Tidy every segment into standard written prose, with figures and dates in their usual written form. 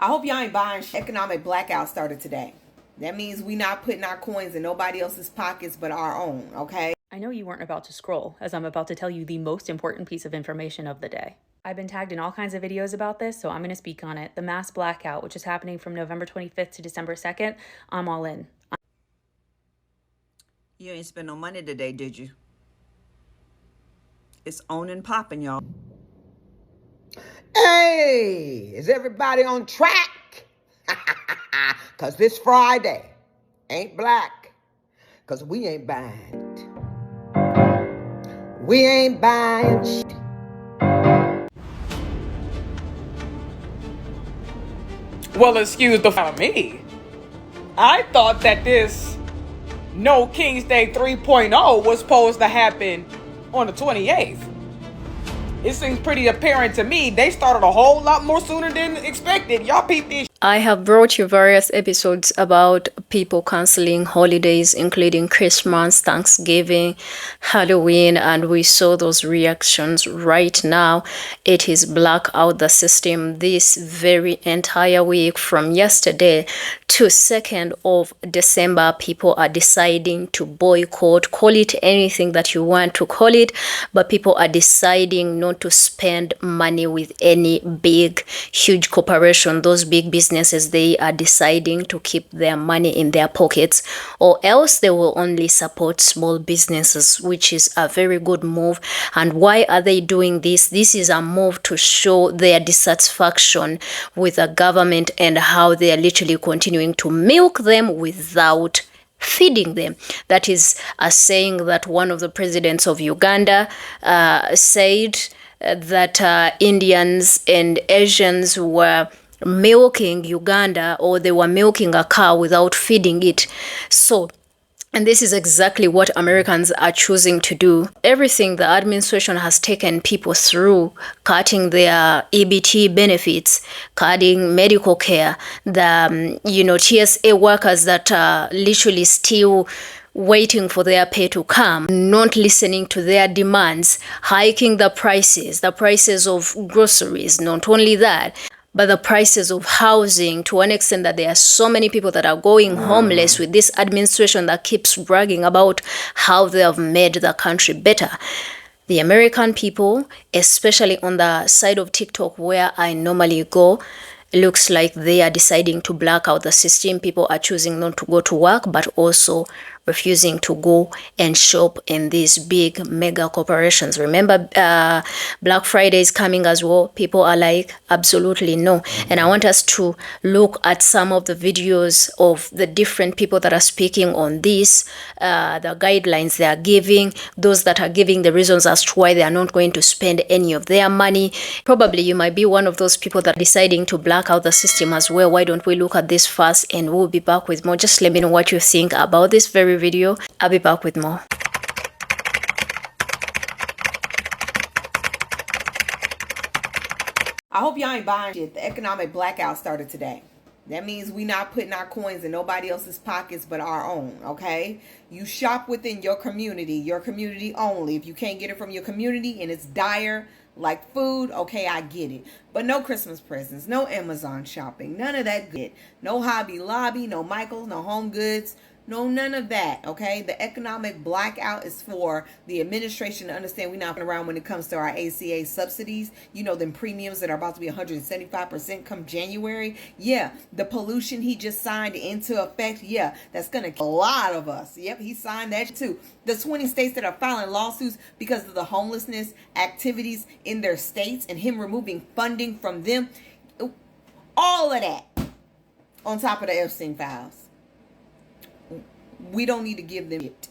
I hope y'all ain't buying economic blackout started today. That means we not putting our coins in nobody else's pockets but our own, okay? I know you weren't about to scroll, as I'm about to tell you the most important piece of information of the day. I've been tagged in all kinds of videos about this, so I'm going to speak on it. The mass blackout, which is happening from November 25th to December 2nd, I'm all in. You ain't spend no money today, did you? It's on and popping, y'all. Hey, is everybody on track? Because this Friday ain't black. Because we ain't buying it. We ain't buying shit. Well, excuse the of me. I thought that this No King's Day 3.0 was supposed to happen on the 28th. It seems pretty apparent to me they started a whole lot more sooner than expected. Y'all peep this. I have brought you various episodes about people canceling holidays, including Christmas, Thanksgiving, Halloween, and we saw those reactions. Right now, it is Blackout the system this very entire week from yesterday to 2nd of December. People are deciding to boycott, call it anything that you want to call it, but people are deciding not to spend money with any big, huge corporation. Those big businesses, they are deciding to keep their money in their pockets, or else they will only support small businesses, which is a very good move. And why are they doing this? This is a move to show their dissatisfaction with the government and how they are literally continuing to milk them without feeding them. That is a saying that one of the presidents of Uganda said, that Indians and Asians were milking Uganda, or they were milking a cow without feeding it. And this is exactly what Americans are choosing to do. Everything the administration has taken people through, cutting their EBT benefits, cutting medical care, the TSA workers that are literally still waiting for their pay to come, not listening to their demands, hiking the prices of groceries, not only that, but the prices of housing, to an extent that there are so many people that are going homeless with this administration that keeps bragging about how they have made the country better. The American people, especially on the side of TikTok where I normally go, looks like they are deciding to black out the system. People are choosing not to go to work, but also refusing to go and shop in these big mega corporations. Remember, Black Friday is coming as well. People are like, absolutely no. And I want us to look at some of the videos of the different people that are speaking on this, the guidelines they are giving, those that are giving the reasons as to why they are not going to spend any of their money. Probably you might be one of those people that are deciding to black out the system as well. Why don't we look at this first, and we'll be back with more. Just let me know what you think about this very video. I'll be back with more. I hope y'all ain't buying shit. The economic blackout started today. That means we not putting our coins in nobody else's pockets but our own, okay? You shop within your community only. If you can't get it from your community and it's dire, like food, okay, I get it. But no Christmas presents, no Amazon shopping, none of that good. No Hobby Lobby, no Michaels, no Home Goods. No, none of that, okay? The economic blackout is for the administration to understand we're not around when it comes to our ACA subsidies. You know, them premiums that are about to be 175% come January. Yeah, the pollution he just signed into effect. Yeah, that's going to kill a lot of us. Yep, he signed that too. The 20 states that are filing lawsuits because of the homelessness activities in their states and him removing funding from them. All of that on top of the Epstein files. We don't need to give them it.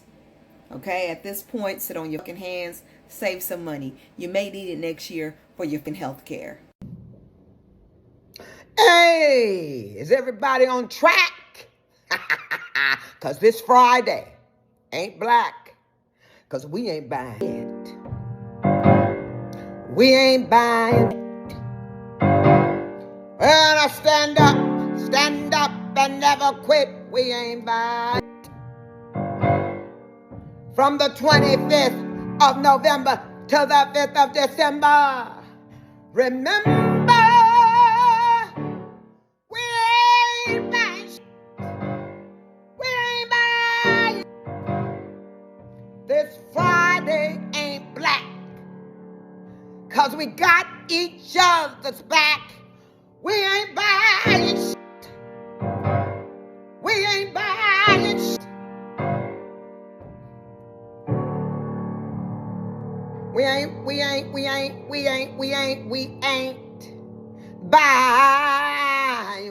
Okay? At this point, sit on your fucking hands, save some money. You may need it next year for your health care. Hey, is everybody on track? Because this Friday ain't black. Because we ain't buying it. We ain't buying it. Well, I stand up and never quit. We ain't buying it. From the 25th of November to the 5th of December. Remember, we got each other's back. We ain't buying shit. We ain't buying shit. We ain't buying.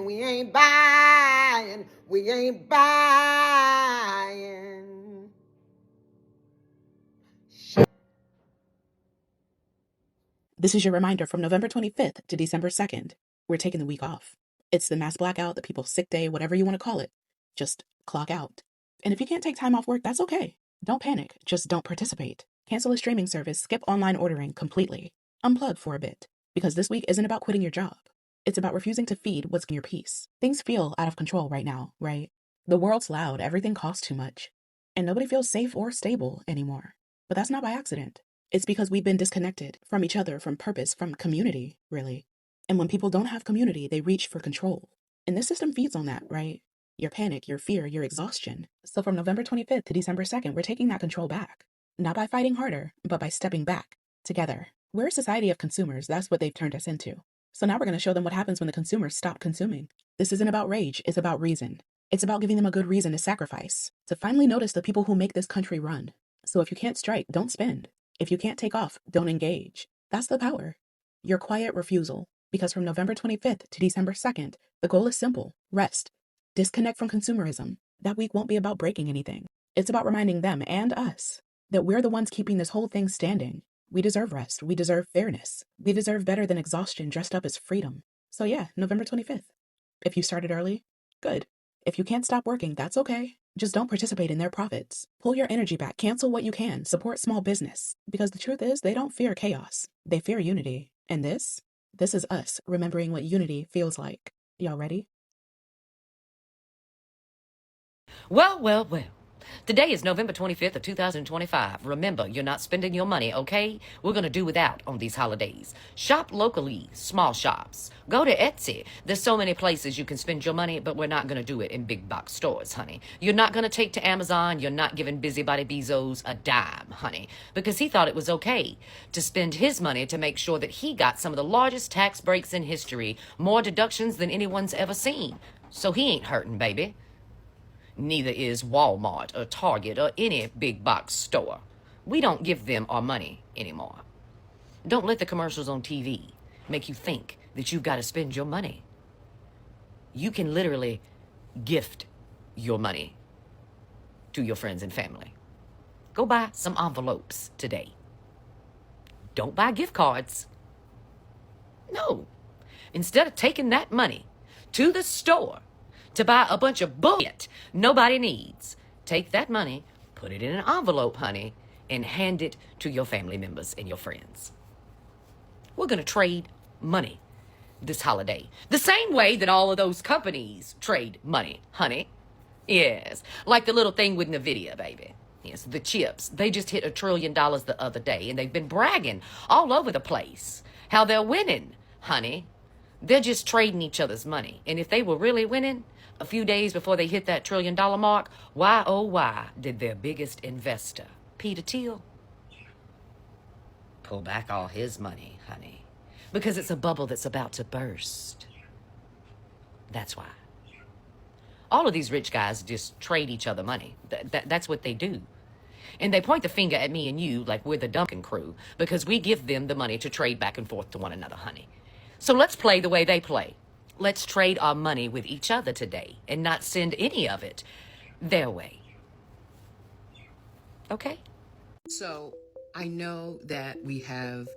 We ain't buying. We ain't buying. This is your reminder from November 25th to December 2nd. We're taking the week off. It's the mass blackout, the people's sick day, whatever you want to call it. Just clock out. And if you can't take time off work, that's okay. Don't panic. Just don't participate. Cancel a streaming service, skip online ordering completely. Unplug for a bit. Because this week isn't about quitting your job. It's about refusing to feed what's in your peace. Things feel out of control right now, right? The world's loud, everything costs too much. And nobody feels safe or stable anymore. But that's not by accident. It's because we've been disconnected from each other, from purpose, from community, really. And when people don't have community, they reach for control. And this system feeds on that, right? Your panic, your fear, your exhaustion. So from November 25th to December 2nd, we're taking that control back. Not by fighting harder, but by stepping back, together. We're a society of consumers. That's what they've turned us into. So now we're going to show them what happens when the consumers stop consuming. This isn't about rage, it's about reason. It's about giving them a good reason to sacrifice, to finally notice the people who make this country run. So if you can't strike, don't spend. If you can't take off, don't engage. That's the power. Your quiet refusal. Because from November 25th to December 2nd, the goal is simple. Rest. Disconnect from consumerism. That week won't be about breaking anything. It's about reminding them and us that we're the ones keeping this whole thing standing. We deserve rest. We deserve fairness. We deserve better than exhaustion dressed up as freedom. So yeah, November 25th. If you started early, good. If you can't stop working, that's okay. Just don't participate in their profits. Pull your energy back. Cancel what you can. Support small business. Because the truth is, they don't fear chaos. They fear unity. And this is us remembering what unity feels like. Y'all ready? Well. Today is November 25th of 2025. Remember, you're not spending your money, okay? We're going to do without on these holidays. Shop locally, small shops. Go to Etsy. There's so many places you can spend your money, but we're not going to do it in big box stores, honey. You're not going to take to Amazon. You're not giving Busybody Bezos a dime, honey, because he thought it was okay to spend his money to make sure that he got some of the largest tax breaks in history, more deductions than anyone's ever seen. So he ain't hurting, baby. Neither is Walmart or Target or any big box store. We don't give them our money anymore. Don't let the commercials on TV make you think that you've got to spend your money. You can literally gift your money to your friends and family. Go buy some envelopes today. Don't buy gift cards. No. Instead of taking that money to the store to buy a bunch of bullshit nobody needs, take that money, put it in an envelope, honey, and hand it to your family members and your friends. We're going to trade money this holiday. The same way that all of those companies trade money, honey. Yes, like the little thing with NVIDIA, baby. Yes, the chips. They just hit $1 trillion the other day, and they've been bragging all over the place how they're winning, honey. They're just trading each other's money. And if they were really winning, a few days before they hit that $1 trillion mark, why, oh, why did their biggest investor, Peter Thiel, pull back all his money, honey? Because it's a bubble that's about to burst. That's why. All of these rich guys just trade each other money. That's what they do. And they point the finger at me and you like we're the Duncan crew because we give them the money to trade back and forth to one another, honey. So let's play the way they play. Let's trade our money with each other today and not send any of it their way. Okay? So I know that we have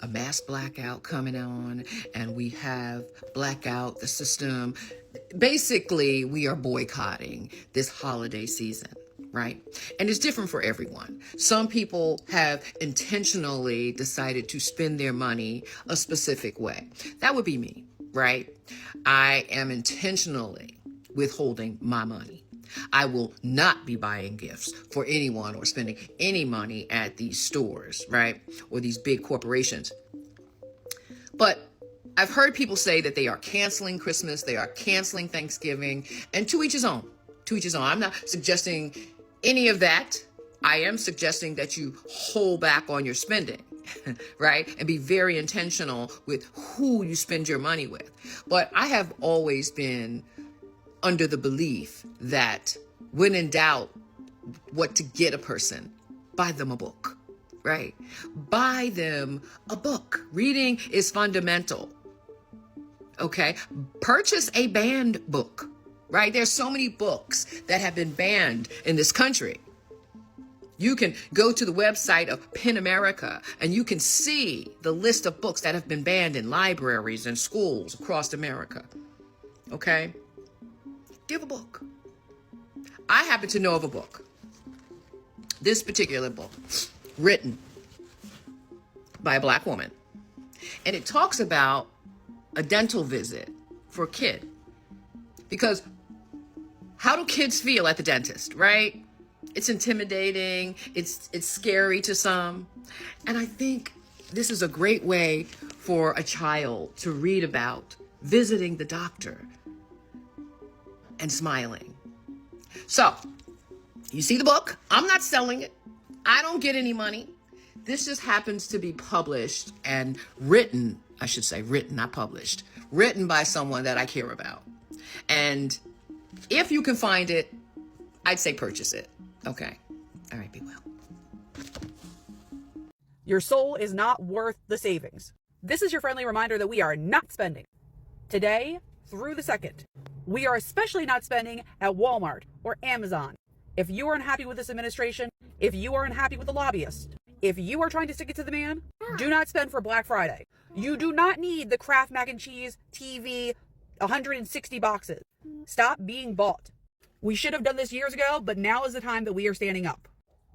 a mass blackout coming on and we have Blackout, the system. Basically, we are boycotting this holiday season, right? And it's different for everyone. Some people have intentionally decided to spend their money a specific way. That would be me, right? I am intentionally withholding my money. I will not be buying gifts for anyone or spending any money at these stores, right? Or these big corporations. But I've heard people say that they are canceling Christmas, they are canceling Thanksgiving, and to each his own. To each his own. I'm not suggesting any of that. I am suggesting that you hold back on your spending. right? And be very intentional with who you spend your money with. But I have always been under the belief that when in doubt, what to get a person, buy them a book, right? Buy them a book. Reading is fundamental. Okay, purchase a banned book, right? There's so many books that have been banned in this country. You can go to the website of PEN America and you can see the list of books that have been banned in libraries and schools across America. Okay, give a book. I happen to know of a book, this particular book, written by a Black woman, and it talks about a dental visit for a kid. Because how do kids feel at the dentist, right? It's intimidating, it's scary to some. And I think this is a great way for a child to read about visiting the doctor and smiling. So, you see the book? I'm not selling it. I don't get any money. This just happens to be published and written, I should say written, not published, written by someone that I care about. And if you can find it, I'd say purchase it. Okay. All right, be well. Your soul is not worth the savings. This is your friendly reminder that we are not spending today through the 2nd. We are especially not spending at Walmart or Amazon. If you are unhappy with this administration, if you are unhappy with the lobbyists, if you are trying to stick it to the man, do not spend for Black Friday. You do not need the Kraft mac and cheese, TV, 160 boxes. Stop being bought. We should have done this years ago, but now is the time that we are standing up.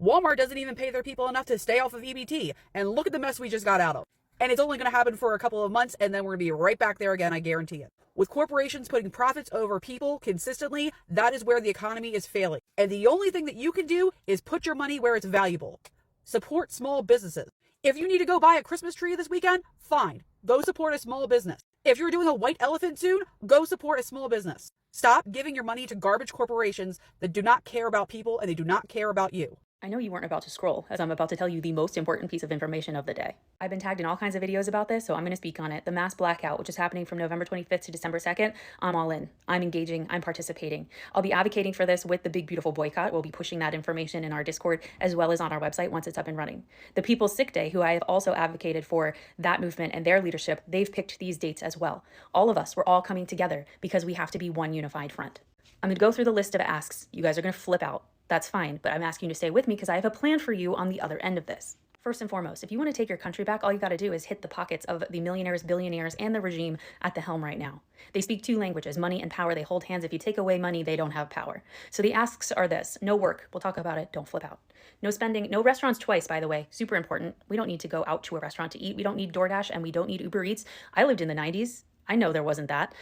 Walmart doesn't even pay their people enough to stay off of EBT, and look at the mess we just got out of. And it's only going to happen for a couple of months, and then we're going to be right back there again, I guarantee it. With corporations putting profits over people consistently, that is where the economy is failing. And the only thing that you can do is put your money where it's valuable. Support small businesses. If you need to go buy a Christmas tree this weekend, fine. Go support a small business. If you're doing a white elephant soon, go support a small business. Stop giving your money to garbage corporations that do not care about people and they do not care about you. I know you weren't about to scroll, as I'm about to tell you the most important piece of information of the day. I've been tagged in all kinds of videos about this, so I'm going to speak on it. The mass blackout, which is happening from November 25th to December 2nd, I'm all in. I'm engaging. I'm participating. I'll be advocating for this with the Big Beautiful Boycott. We'll be pushing that information in our Discord as well as on our website once it's up and running. The People's Sick Day, who I have also advocated for that movement and their leadership, they've picked these dates as well. All of us, we're all coming together because we have to be one unified front. I'm going to go through the list of asks. You guys are going to flip out. That's fine, but I'm asking you to stay with me because I have a plan for you on the other end of this. First and foremost, if you want to take your country back, all you got to do is hit the pockets of the millionaires, billionaires, and the regime at the helm right now. They speak two languages, money and power. They hold hands. If you take away money, they don't have power. So the asks are this: no work. We'll talk about it. Don't flip out. No spending. No restaurants twice, by the way. Super important. We don't need to go out to a restaurant to eat. We don't need DoorDash and we don't need Uber Eats. I lived in the 90s. I know there wasn't that.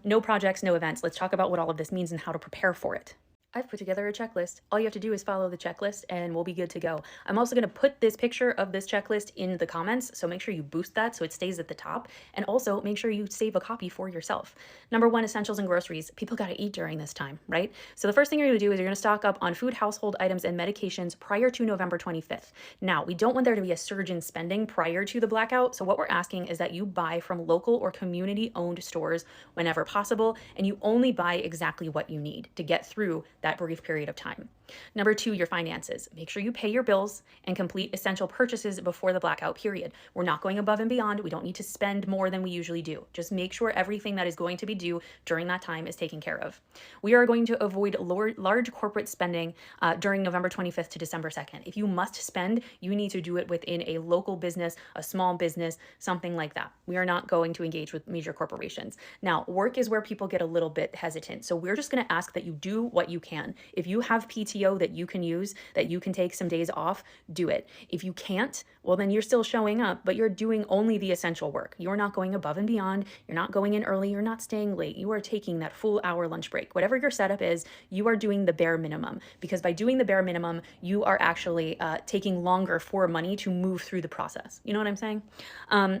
No projects, no events. Let's talk about what all of this means and how to prepare for it. I've put together a checklist. All you have to do is follow the checklist and we'll be good to go. I'm also going to put this picture of this checklist in the comments, so make sure you boost that so it stays at the top. And also make sure you save a copy for yourself. Number one, essentials and groceries. People got to eat during this time, right? So the first thing you're going to do is you're going to stock up on food, household items, and medications prior to November 25th. Now, we don't want there to be a surge in spending prior to the blackout, so what we're asking is that you buy from local or community-owned stores whenever possible, and you only buy exactly what you need to get through that brief period of time. Number two, your finances. Make sure you pay your bills and complete essential purchases before the blackout period. We're not going above and beyond. We don't need to spend more than we usually do. Just make sure everything that is going to be due during that time is taken care of. We are going to avoid large corporate spending during November 25th to December 2nd. If you must spend, you need to do it within a local business, a small business, something like that. We are not going to engage with major corporations. Now, work is where people get a little bit hesitant. So we're just going to ask that you do what you can. If you have PTO that you can use, that you can take some days off, do it. If you can't, well, then you're still showing up, but you're doing only the essential work. You're not going above and beyond. You're not going in early. You're not staying late. You are taking that full hour lunch break. Whatever your setup is, you are doing the bare minimum, because by doing the bare minimum, you are actually taking longer for money to move through the process. You know what I'm saying?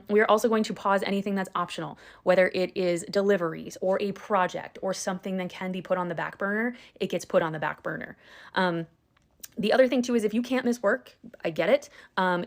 We are also going to pause anything that's optional, whether it is deliveries or a project or something that can be put on the back burner. It gets put on the back burner. The other thing too is if you can't miss work, I get it.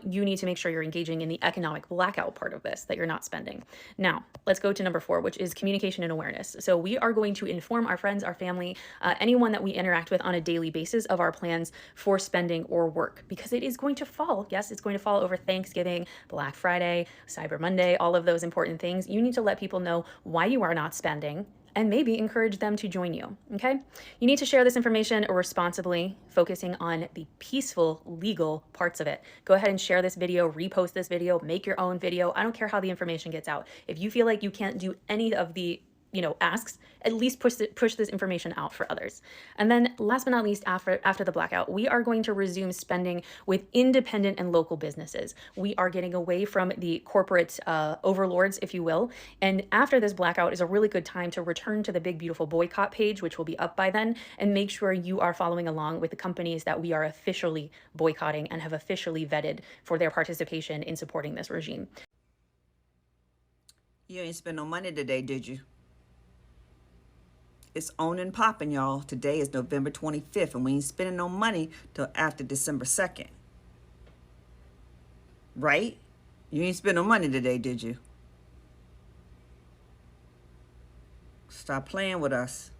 You need to make sure you're engaging in the economic blackout part of this, that you're not spending. Now, let's go to number 4, which is communication and awareness. So we are going to inform our friends, our family, anyone that we interact with on a daily basis of our plans for spending or work, because it is going to fall. Yes, it's going to fall over Thanksgiving, Black Friday, Cyber Monday, all of those important things. You need to let people know why you are not spending, and maybe encourage them to join you, okay? You need to share this information responsibly, focusing on the peaceful, legal parts of it. Go ahead and share this video, repost this video, make your own video. I don't care how the information gets out. If you feel like you can't do any of the asks, at least push this information out for others. And then last but not least, after the blackout, we are going to resume spending with independent and local businesses. We are getting away from the corporate overlords, if you will. And after this blackout is a really good time to return to the Big Beautiful Boycott page, which will be up by then, and make sure you are following along with the companies that we are officially boycotting and have officially vetted for their participation in supporting this regime. You ain't spend no money today, did you? It's on and popping, y'all. Today is November 25th, and we ain't spending no money till after December 2nd. Right? You ain't spend no money today, did you? Stop playing with us.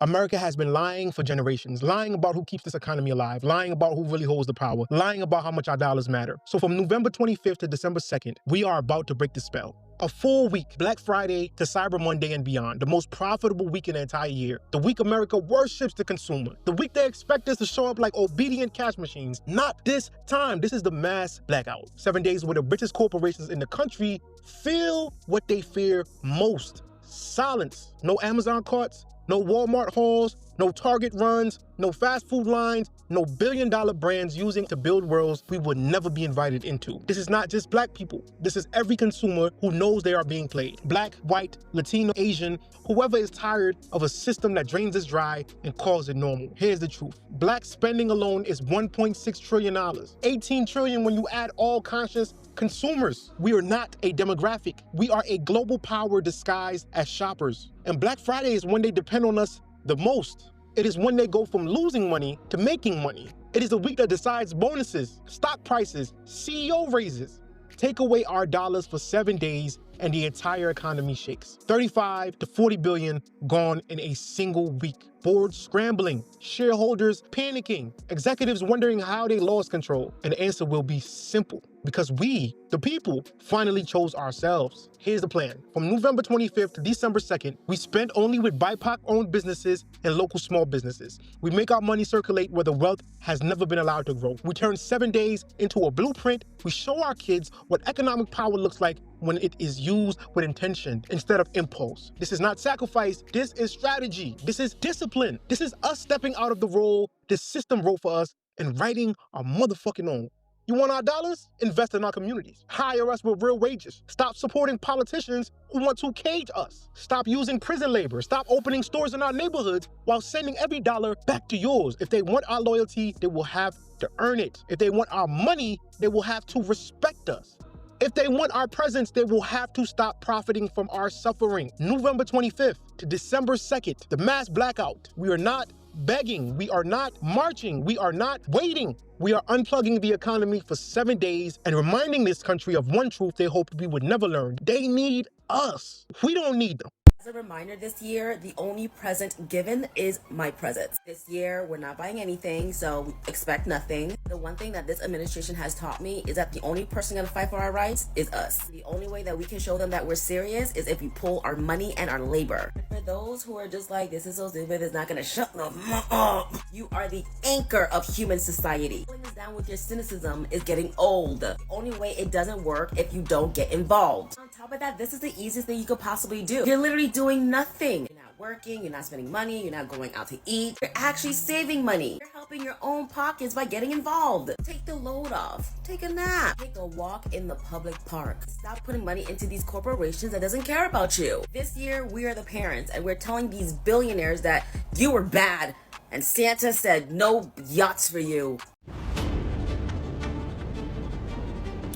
America has been lying for generations, lying about who keeps this economy alive, lying about who really holds the power, lying about how much our dollars matter. So from November 25th to December 2nd, we are about to break the spell. A full week, Black Friday to Cyber Monday and beyond, the most profitable week in the entire year. The week America worships the consumer. The week they expect us to show up like obedient cash machines. Not this time. This is the mass blackout. 7 days where the richest corporations in the country feel what they fear most. Silence. No Amazon carts, no Walmart hauls, no Target runs, no fast food lines, no billion-dollar brands using to build worlds we would never be invited into. This is not just black people. This is every consumer who knows they are being played. Black, white, Latino, Asian, whoever is tired of a system that drains us dry and calls it normal. Here's the truth. Black spending alone is $1.6 trillion. $18 trillion when you add all conscious consumers. We are not a demographic. We are a global power disguised as shoppers. And Black Friday is when they depend on us the most. It is when they go from losing money to making money. It is a week that decides bonuses, stock prices, CEO raises. Take away our dollars for 7 days and the entire economy shakes. 35 to 40 billion gone in a single week. Boards scrambling, shareholders panicking, executives wondering how they lost control. And the answer will be simple, because we, the people, finally chose ourselves. Here's the plan. From November 25th to December 2nd, we spend only with BIPOC-owned businesses and local small businesses. We make our money circulate where the wealth has never been allowed to grow. We turn 7 days into a blueprint. We show our kids what economic power looks like when it is used with intention instead of impulse. This is not sacrifice. This is strategy. This is discipline. This is us stepping out of the role this system wrote for us and writing our motherfucking own. You want our dollars? Invest in our communities. Hire us with real wages. Stop supporting politicians who want to cage us. Stop using prison labor. Stop opening stores in our neighborhoods while sending every dollar back to yours. If they want our loyalty, they will have to earn it. If they want our money, they will have to respect us. If they want our presence, they will have to stop profiting from our suffering. November 25th to December 2nd, the mass blackout. We are not begging. We are not marching. We are not waiting. We are unplugging the economy for 7 days and reminding this country of one truth they hoped we would never learn. They need us. We don't need them. As a reminder, this year, the only present given is my presence. This year, we're not buying anything, so expect nothing. The one thing that this administration has taught me is that the only person gonna fight for our rights is us. The only way that we can show them that we're serious is if we pull our money and our labor. For those who are just like, this is so stupid, it's not gonna shut them up. You are the anchor of human society. Pulling us down with your cynicism is getting old. The only way it doesn't work if you don't get involved. On top of that, this is the easiest thing you could possibly do. You're literally doing nothing. You're not working, you're not spending money, you're not going out to eat. You're actually saving money. You're helping your own pockets by getting involved. Take the load off. Take a nap. Take a walk in the public park. Stop putting money into these corporations that doesn't care about you. This year, we are the parents, and we're telling these billionaires that you were bad, and Santa said no yachts for you.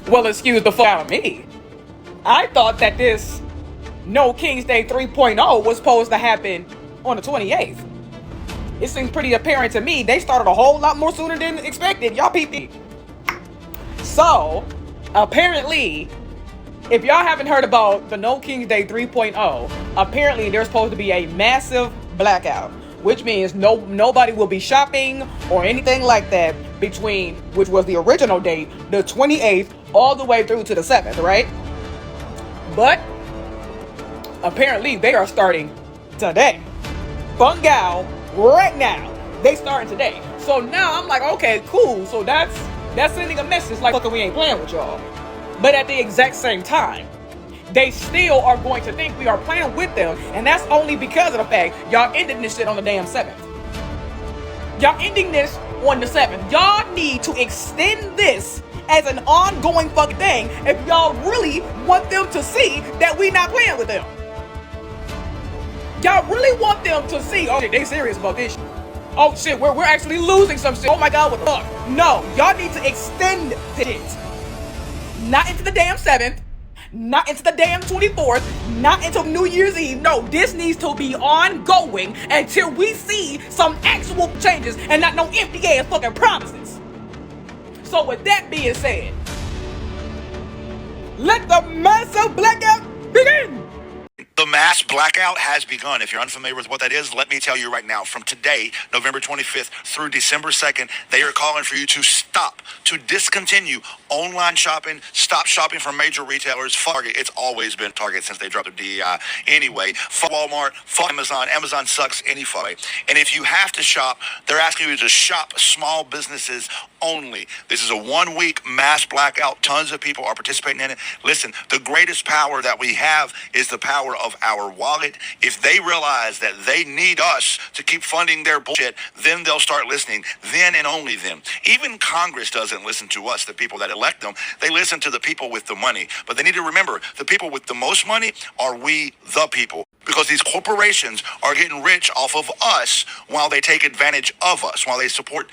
Well, excuse the fuck out of me. I thought that this No King's Day 3.0 was supposed to happen on the 28th. it seems pretty apparent to me they started a whole lot more sooner than expected. Y'all peep. So, apparently, if y'all haven't heard about the No King's Day 3.0, apparently there's supposed to be a massive blackout, which means nobody will be shopping or anything like that between, which was the original date, the 28th, all the way through to the 7th, right? But apparently they are starting today. Fungal right now. They starting today. So now I'm like, okay, cool. So that's sending a message like, look, we ain't playing with y'all. But at the exact same time, they still are going to think we are playing with them, and that's only because of the fact y'all ended this shit on the damn 7th. Y'all ending this on the 7th. Y'all need to extend this as an ongoing fucking thing if y'all really want them to see that we not playing with them. Y'all really want them to see, oh shit, they serious about this shit. Oh shit, we're actually losing some shit. Oh my god, what the fuck? No, y'all need to extend this. Not into the damn 7th, not into the damn 24th, not until New Year's Eve. No, this needs to be ongoing until we see some actual changes and not no empty ass fucking promises. So with that being said, let the massive blackout begin. The mass blackout has begun. If you're unfamiliar with what that is, let me tell you right now. From today, November 25th through December 2nd, they are calling for you to stop, to discontinue online shopping, stop shopping from major retailers. Target, it's always been Target since they dropped the DEI. Anyway, fuck Walmart, fuck Amazon. Amazon sucks anyway. And if you have to shop, they're asking you to shop small businesses only. This is a 1 week mass blackout. Tons of people are participating in it. Listen, the greatest power that we have is the power of our wallet. If they realize that they need us to keep funding their bullshit, then they'll start listening. Then and only then. Even Congress doesn't listen to us, the people that elect them. They listen to the people with the money. But they need to remember, the people with the most money are we, the people. Because these corporations are getting rich off of us while they take advantage of us, while they support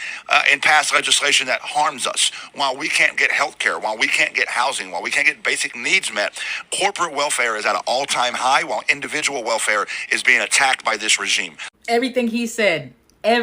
and pass legislation that harms us, while we can't get health care, while we can't get housing, while we can't get basic needs met. Corporate welfare is at an all-time high, while individual welfare is being attacked by this regime. Everything he said. I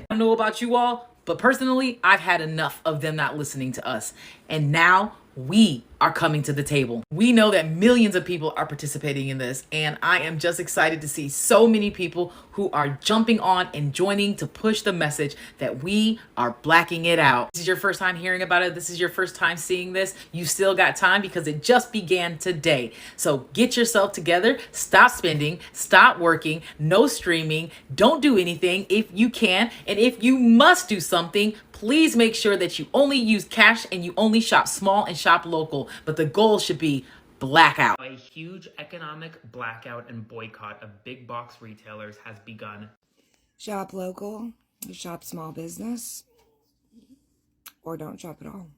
don't know about you all, but personally, I've had enough of them not listening to us. And now we are coming to the table. We know that millions of people are participating in this, and I am just excited to see so many people who are jumping on and joining to push the message that we are blacking it out. This is your first time hearing about it. This is your first time seeing this. You still got time because it just began today. So get yourself together, stop spending, stop working, no streaming, don't do anything if you can, and if you must do something, please make sure that you only use cash and you only shop small and shop local. But the goal should be blackout. A huge economic blackout and boycott of big box retailers has begun. Shop local, shop small business, or don't shop at all.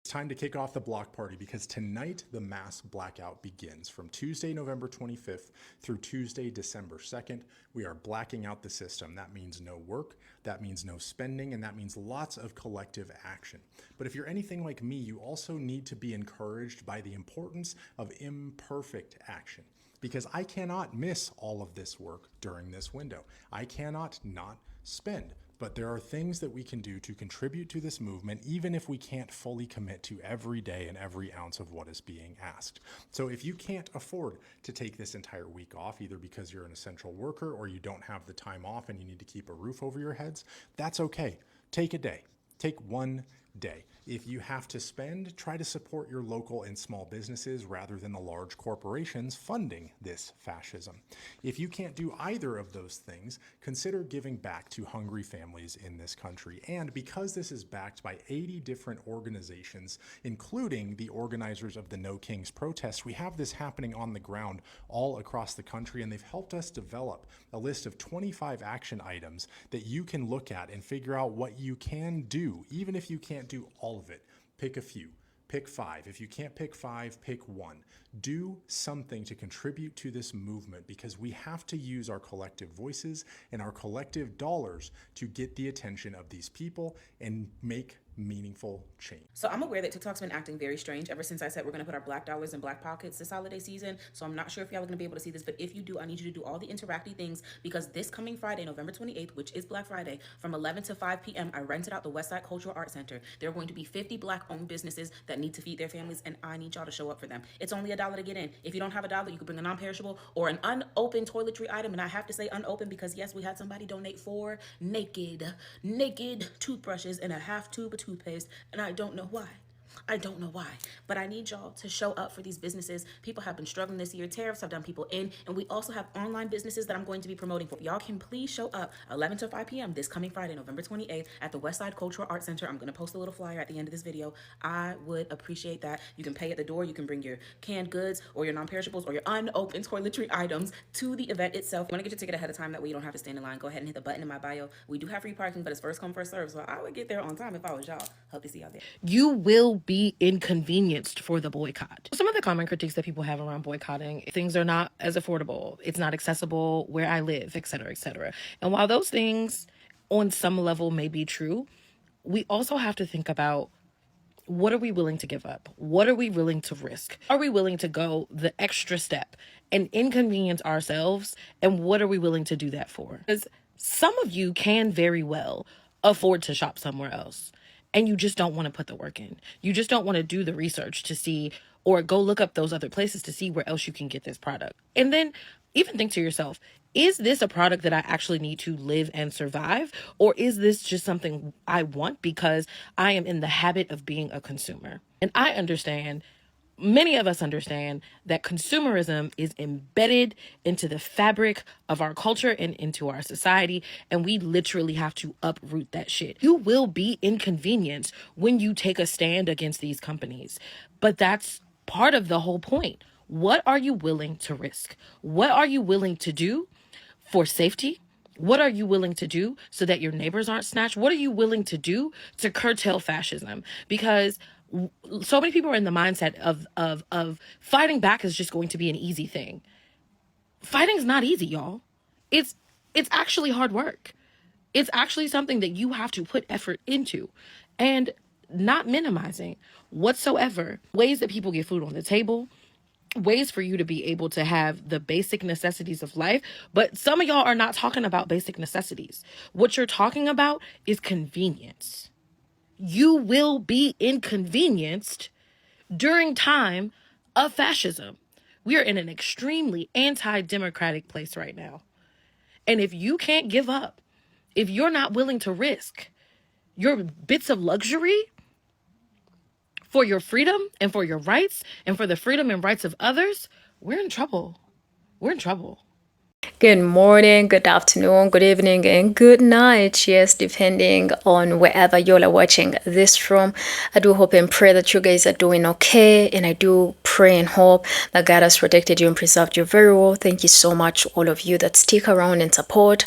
It's time to kick off the block party because tonight the mass blackout begins. From Tuesday, November 25th through Tuesday, December 2nd, we are blacking out the system. That means no work, that means no spending, and that means lots of collective action. But if you're anything like me, you also need to be encouraged by the importance of imperfect action. Because I cannot miss all of this work during this window. I cannot not spend. But there are things that we can do to contribute to this movement, even if we can't fully commit to every day and every ounce of what is being asked. So if you can't afford to take this entire week off, either because you're an essential worker or you don't have the time off and you need to keep a roof over your heads, that's okay. Take a day. Take 1 day. If you have to spend, try to support your local and small businesses rather than the large corporations funding this fascism. If you can't do either of those things, consider giving back to hungry families in this country. And because this is backed by 80 different organizations, including the organizers of the No Kings protest, we have this happening on the ground all across the country, and they've helped us develop a list of 25 action items that you can look at and figure out what you can do, even if you can't do all of it. Pick a few, pick 5. If you can't pick 5, pick 1. Do something to contribute to this movement because we have to use our collective voices and our collective dollars to get the attention of these people and make meaningful change. So I'm aware that TikTok's been acting very strange ever since I said we're going to put our black dollars in black pockets this holiday season. So I'm not sure if y'all are going to be able to see this, but if you do, I need you to do all the interactive things because this coming Friday, November 28th, which is Black Friday, from 11 to 5 p.m., I rented out the Westside Cultural Arts Center. There are going to be 50 black-owned businesses that need to feed their families, and I need y'all to show up for them. It's only $1 to get in. If you don't have $1, you can bring a non-perishable or an unopened toiletry item, and I have to say unopened because, yes, we had somebody donate 4 naked toothbrushes and a half tube of toothpaste, and I don't know why. I don't know why, but I need y'all to show up for these businesses. People have been struggling this year. Tariffs have done people in, and we also have online businesses that I'm going to be promoting for. Y'all can please show up 11 to 5 p.m. this coming Friday, November 28th at the Westside Cultural Arts Center. I'm going to post a little flyer at the end of this video. I would appreciate that. You can pay at the door. You can bring your canned goods or your non-perishables or your unopened toiletry items to the event itself. If you want to get your ticket ahead of time, that way you don't have to stand in line, go ahead and hit the button in my bio. We do have free parking, but it's first come, first serve, so I would get there on time if I was y'all. Hope to see y'all there. You will be inconvenienced for the boycott. Some of the common critiques that people have around boycotting, things are not as affordable, it's not accessible where I live, etc., etc. And while those things on some level may be true, we also have to think about, what are we willing to give up? What are we willing to risk? Are we willing to go the extra step and inconvenience ourselves? And what are we willing to do that for? Because some of you can very well afford to shop somewhere else, and you just don't want to put the work in. You just don't want to do the research to see, or go look up those other places to see where else you can get this product. And then even think to yourself, is this a product that I actually need to live and survive? Or is this just something I want because I am in the habit of being a consumer? And I understand, many of us understand, that consumerism is embedded into the fabric of our culture and into our society, and we literally have to uproot that shit. You will be inconvenienced when you take a stand against these companies, but that's part of the whole point. What are you willing to risk? What are you willing to do for safety? What are you willing to do so that your neighbors aren't snatched? What are you willing to do to curtail fascism? Because so many people are in the mindset of fighting back is just going to be an easy thing. Fighting's not easy, y'all. It's actually hard work. It's actually something that you have to put effort into, and not minimizing whatsoever. Ways that people get food on the table, ways for you to be able to have the basic necessities of life. But some of y'all are not talking about basic necessities. What you're talking about is convenience. You will be inconvenienced during time of fascism. We are in an extremely anti-democratic place right now. And if you can't give up, if you're not willing to risk your bits of luxury for your freedom and for your rights and for the freedom and rights of others, we're in trouble. We're in trouble. Good morning, good afternoon, good evening, and good night. Yes, depending on wherever you are watching this from. I do hope and pray that you guys are doing okay. And I do pray and hope that God has protected you and preserved you very well. Thank you so much, all of you that stick around and support.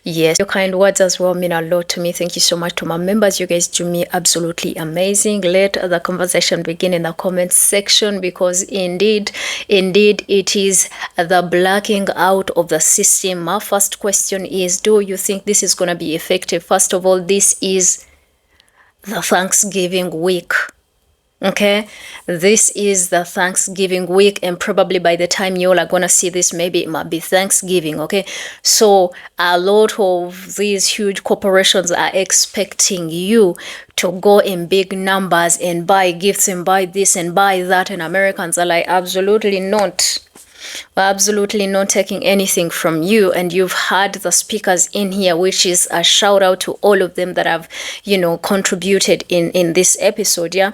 Yes, your kind words as well mean a lot to me. Thank you so much to my members. You guys do me absolutely amazing. Let the conversation begin in the comment section, because indeed, it is the blacking out of the system. My first question is, do you think this is going to be effective? First of all, this is the Thanksgiving week. Okay, this is the Thanksgiving week, and probably by the time you all are gonna see this, maybe it might be Thanksgiving. Okay, so a lot of these huge corporations are expecting you to go in big numbers and buy gifts and buy this and buy that, and Americans are like, absolutely not. We're absolutely not taking anything from you. And you've had the speakers in here, which is a shout out to all of them that have, contributed in this episode. Yeah,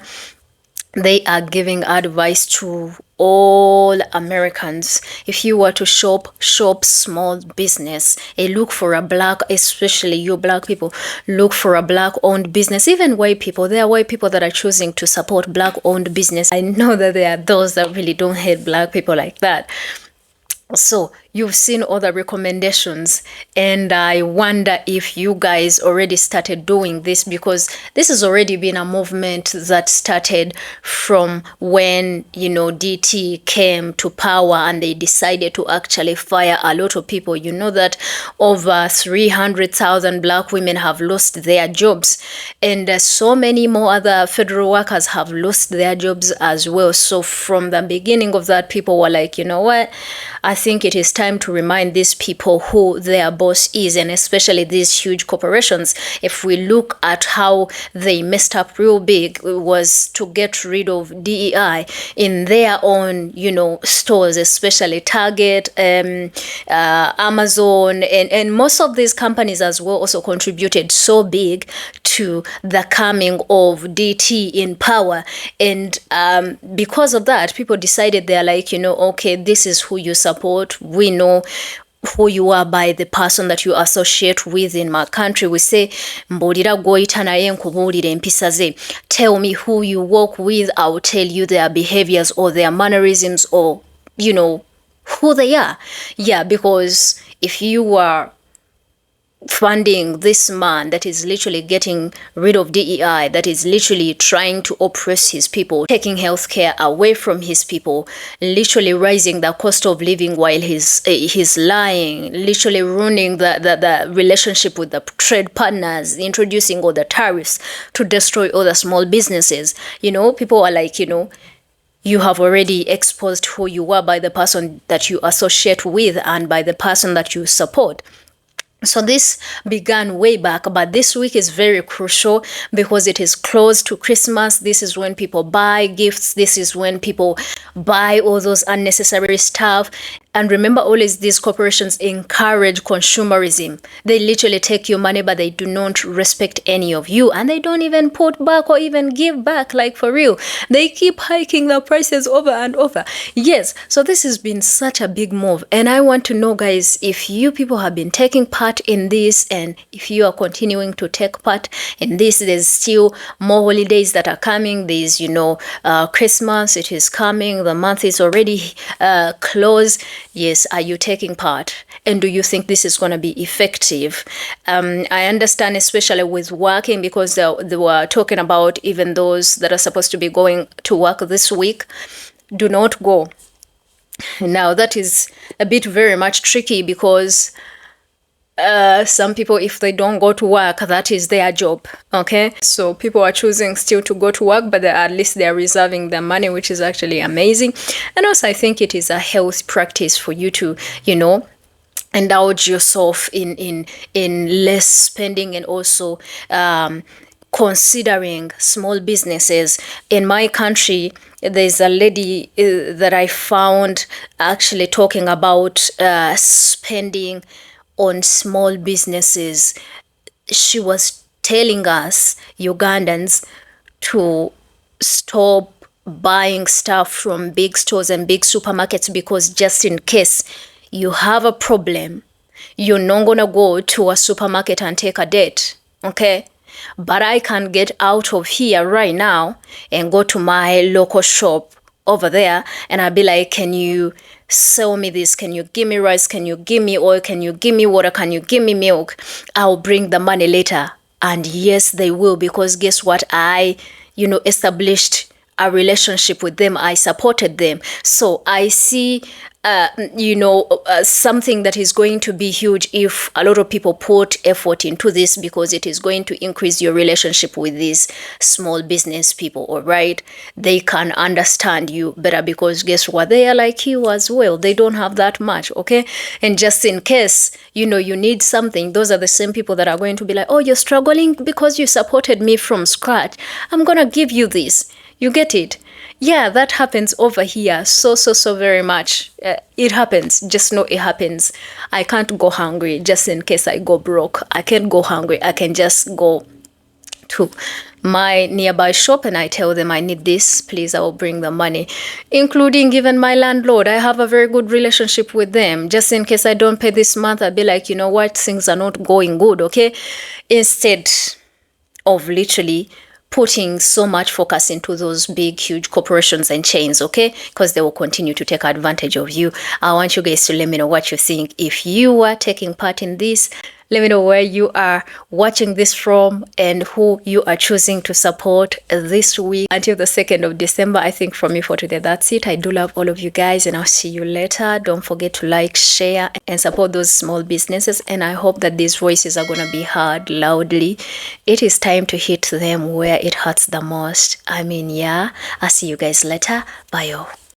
they are giving advice to all Americans. If you were to shop small business, look for a black, especially you black people, look for a black owned business. Even white people, there are white people that are choosing to support black owned business. I know that there are those that really don't hate black people like that. So you've seen all the recommendations, and I wonder if you guys already started doing this, because this has already been a movement that started from when, you know, DT came to power and they decided to actually fire a lot of people. You know that over 300,000 black women have lost their jobs, and so many more other federal workers have lost their jobs as well. So from the beginning of that, people were like, you know what, I think it is time to remind these people who their boss is, and especially these huge corporations. If we look at how they messed up real big, it was to get rid of DEI in their own, you know, stores, especially Target, Amazon, and most of these companies as well also contributed so big to the coming of DT in power. And because of that, people decided, they're like, you know, okay, this is who you support. We know who you are by the person that you associate with. In my country, we say, mbulira goita naye nkubulire empisa ze. Tell me who you work with, I will tell you their behaviors or their mannerisms, or, you know, who they are. Yeah, because if you are funding this man that is literally getting rid of DEI, that is literally trying to oppress his people, taking healthcare away from his people, literally raising the cost of living while he's lying, literally ruining the relationship with the trade partners, introducing all the tariffs to destroy all the small businesses. You know, people are like, you know, you have already exposed who you are by the person that you associate with and by the person that you support. So this began way back, but this week is very crucial because it is close to Christmas. This is when people buy gifts. This is when people buy all those unnecessary stuff. And remember, always these corporations encourage consumerism. They literally take your money, but they do not respect any of you. And they don't even put back or even give back, like for real. They keep hiking the prices over and over. Yes, so this has been such a big move. And I want to know, guys, if you people have been taking part in this, and if you are continuing to take part in this. There's still more holidays that are coming. There's, you know, Christmas, it is coming. The month is already closed. Yes, are you taking part? And do you think this is going to be effective? I understand, especially with working, because they were talking about even those that are supposed to be going to work this week. Do not go. Now, that is a bit very much tricky, because some people, if they don't go to work, that is their job. Okay, so people are choosing still to go to work, but at least they're reserving their money, which is actually amazing. And also, I think it is a health practice for you to, you know, indulge yourself in less spending, and also considering small businesses. In my country, there's a lady that I found actually talking about spending on small businesses. She was telling us Ugandans to stop buying stuff from big stores and big supermarkets, because just in case you have a problem, you're not gonna go to a supermarket and take a date, okay? But I can get out of here right now and go to my local shop over there, and I'll be like, can you sell me this? Can you give me rice? Can you give me oil? Can you give me water? Can you give me milk? I'll bring the money later. And yes, they will, because guess what? I, you know, established a relationship with them. I supported them. So I see something that is going to be huge if a lot of people put effort into this, because it is going to increase your relationship with these small business people, all right? They can understand you better, because guess what? They are like you as well. They don't have that much, okay? And just in case, you know, you need something, those are the same people that are going to be like, oh, you're struggling because you supported me from scratch. I'm going to give you this. You get it? Yeah, that happens over here so very much. It happens. Just know it happens. I can't go hungry just in case I go broke. I can't go hungry. I can just go to my nearby shop and I tell them I need this, please, I will bring the money, including even my landlord. I have a very good relationship with them. Just in case I don't pay this month, I'll be like, you know what, things are not going good, okay? Instead of literally putting so much focus into those big, huge corporations and chains, okay? Because they will continue to take advantage of you. I want you guys to let me know what you think. If you are taking part in this, let me know where you are watching this from and who you are choosing to support this week until the 2nd of December. I think from me for today, that's it. I do love all of you guys, and I'll see you later. Don't forget to like, share, and support those small businesses. And I hope that these voices are going to be heard loudly. It is time to hit them where it hurts the most. I mean, yeah. I'll see you guys later. Bye, y'all.